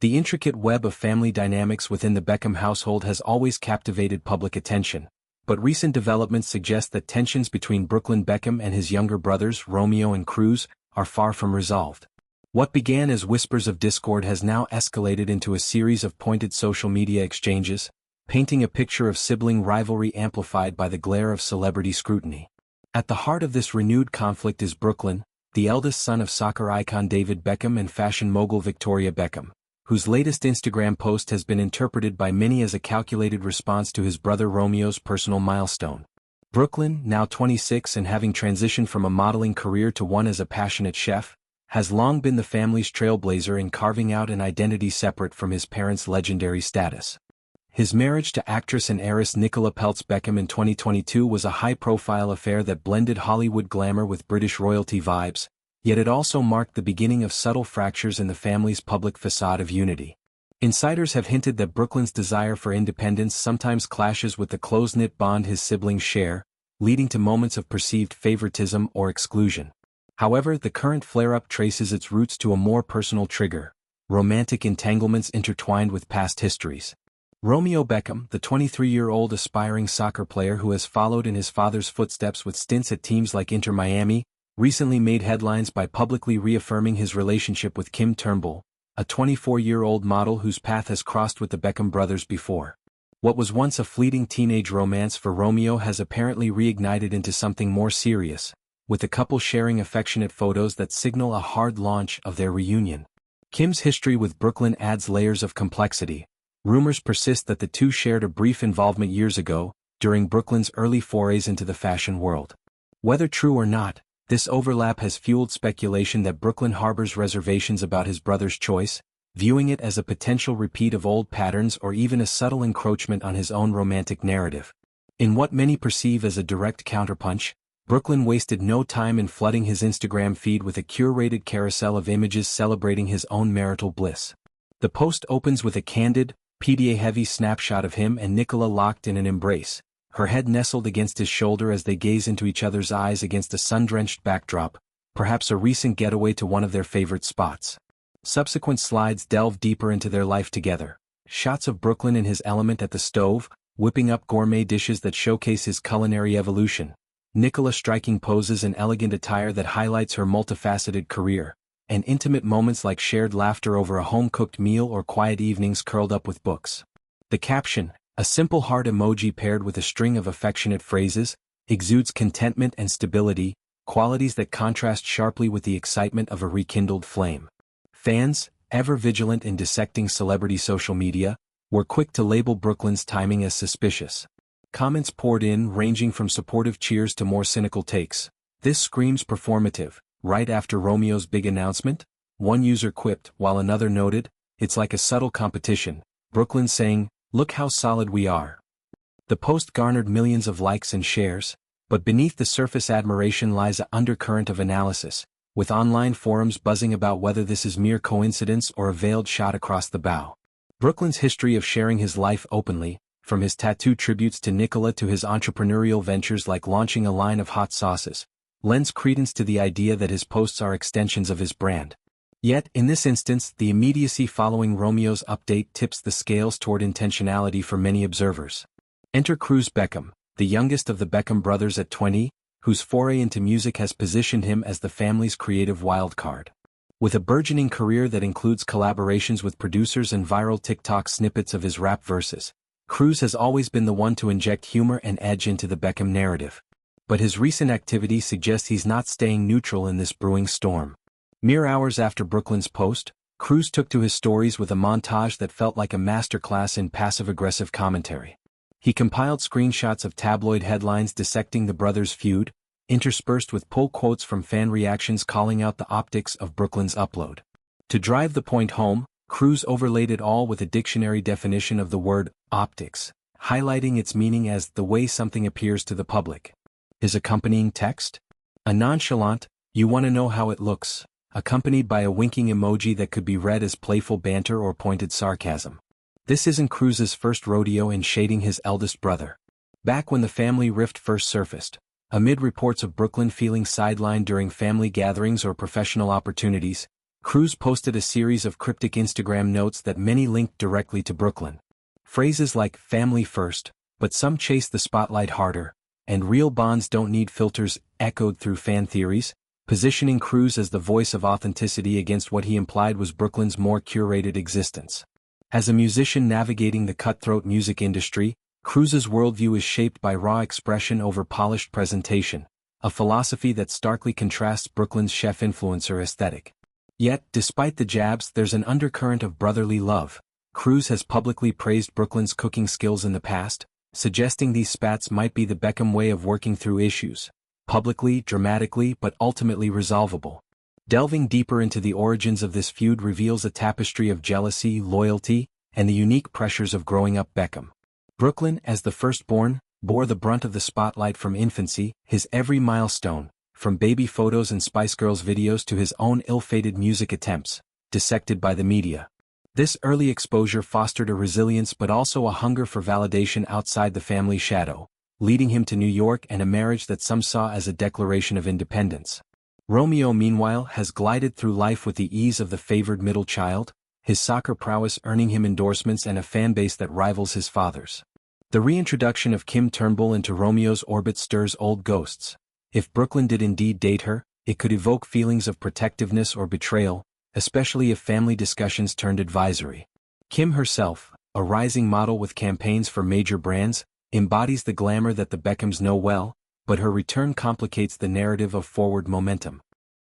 The intricate web of family dynamics within the Beckham household has always captivated public attention, but recent developments suggest that tensions between Brooklyn Beckham and his younger brothers Romeo and Cruz are far from resolved. What began as whispers of discord has now escalated into a series of pointed social media exchanges, painting a picture of sibling rivalry amplified by the glare of celebrity scrutiny. At the heart of this renewed conflict is Brooklyn, the eldest son of soccer icon David Beckham and fashion mogul Victoria Beckham, whose latest Instagram post has been interpreted by many as a calculated response to his brother Romeo's personal milestone. Brooklyn, now 26 and having transitioned from a modeling career to one as a passionate chef, has long been the family's trailblazer in carving out an identity separate from his parents' legendary status. His marriage to actress and heiress Nicola Peltz Beckham in 2022 was a high-profile affair that blended Hollywood glamour with British royalty vibes, yet it also marked the beginning of subtle fractures in the family's public facade of unity. Insiders have hinted that Brooklyn's desire for independence sometimes clashes with the close-knit bond his siblings share, leading to moments of perceived favoritism or exclusion. However, the current flare-up traces its roots to a more personal trigger: romantic entanglements intertwined with past histories. Romeo Beckham, the 23-year-old aspiring soccer player who has followed in his father's footsteps with stints at teams like Inter Miami, recently made headlines by publicly reaffirming his relationship with Kim Turnbull, a 24-year-old model whose path has crossed with the Beckham brothers before. What was once a fleeting teenage romance for Romeo has apparently reignited into something more serious, with the couple sharing affectionate photos that signal a hard launch of their reunion. Kim's history with Brooklyn adds layers of complexity. Rumors persist that the two shared a brief involvement years ago, during Brooklyn's early forays into the fashion world. Whether true or not, this overlap has fueled speculation that Brooklyn harbors reservations about his brother's choice, viewing it as a potential repeat of old patterns or even a subtle encroachment on his own romantic narrative. In what many perceive as a direct counterpunch, Brooklyn wasted no time in flooding his Instagram feed with a curated carousel of images celebrating his own marital bliss. The post opens with a candid, PDA-heavy snapshot of him and Nicola locked in an embrace, her head nestled against his shoulder as they gaze into each other's eyes against a sun-drenched backdrop, perhaps a recent getaway to one of their favorite spots. Subsequent slides delve deeper into their life together. Shots of Brooklyn in his element at the stove, whipping up gourmet dishes that showcase his culinary evolution. Nicola striking poses in elegant attire that highlights her multifaceted career, and intimate moments like shared laughter over a home-cooked meal or quiet evenings curled up with books. The caption, a simple heart emoji paired with a string of affectionate phrases, exudes contentment and stability, qualities that contrast sharply with the excitement of a rekindled flame. Fans, ever vigilant in dissecting celebrity social media, were quick to label Brooklyn's timing as suspicious. Comments poured in ranging from supportive cheers to more cynical takes. "This screams performative, right after Romeo's big announcement?" One user quipped, while another noted, "It's like a subtle competition," Brooklyn saying, "Look how solid we are." The post garnered millions of likes and shares, but beneath the surface admiration lies an undercurrent of analysis, with online forums buzzing about whether this is mere coincidence or a veiled shot across the bow. Brooklyn's history of sharing his life openly, from his tattoo tributes to Nicola to his entrepreneurial ventures like launching a line of hot sauces, lends credence to the idea that his posts are extensions of his brand. Yet, in this instance, the immediacy following Romeo's update tips the scales toward intentionality for many observers. Enter Cruz Beckham, the youngest of the Beckham brothers at 20, whose foray into music has positioned him as the family's creative wildcard. With a burgeoning career that includes collaborations with producers and viral TikTok snippets of his rap verses, Cruz has always been the one to inject humor and edge into the Beckham narrative. But his recent activity suggests he's not staying neutral in this brewing storm. Mere hours after Brooklyn's post, Cruz took to his stories with a montage that felt like a masterclass in passive-aggressive commentary. He compiled screenshots of tabloid headlines dissecting the brothers' feud, interspersed with pull quotes from fan reactions calling out the optics of Brooklyn's upload. To drive the point home, Cruz overlaid it all with a dictionary definition of the word optics, highlighting its meaning as the way something appears to the public. His accompanying text? A nonchalant, "You wanna know how it looks," accompanied by a winking emoji that could be read as playful banter or pointed sarcasm. This isn't Cruz's first rodeo in shading his eldest brother. Back when the family rift first surfaced, amid reports of Brooklyn feeling sidelined during family gatherings or professional opportunities, Cruz posted a series of cryptic Instagram notes that many linked directly to Brooklyn. Phrases like "family first," "but some chase the spotlight harder," and "real bonds don't need filters" echoed through fan theories, positioning Cruz as the voice of authenticity against what he implied was Brooklyn's more curated existence. As a musician navigating the cutthroat music industry, Cruz's worldview is shaped by raw expression over polished presentation, a philosophy that starkly contrasts Brooklyn's chef-influencer aesthetic. Yet, despite the jabs, there's an undercurrent of brotherly love. Cruz has publicly praised Brooklyn's cooking skills in the past, suggesting these spats might be the Beckham way of working through issues. Publicly, dramatically, but ultimately resolvable. Delving deeper into the origins of this feud reveals a tapestry of jealousy, loyalty, and the unique pressures of growing up Beckham. Brooklyn, as the firstborn, bore the brunt of the spotlight from infancy, his every milestone, from baby photos and Spice Girls videos to his own ill-fated music attempts, dissected by the media. This early exposure fostered a resilience but also a hunger for validation outside the family shadow, leading him to New York and a marriage that some saw as a declaration of independence. Romeo, meanwhile, has glided through life with the ease of the favored middle child, his soccer prowess earning him endorsements and a fanbase that rivals his father's. The reintroduction of Kim Turnbull into Romeo's orbit stirs old ghosts. If Brooklyn did indeed date her, it could evoke feelings of protectiveness or betrayal, especially if family discussions turned advisory. Kim herself, a rising model with campaigns for major brands, embodies the glamour that the Beckhams know well, but her return complicates the narrative of forward momentum.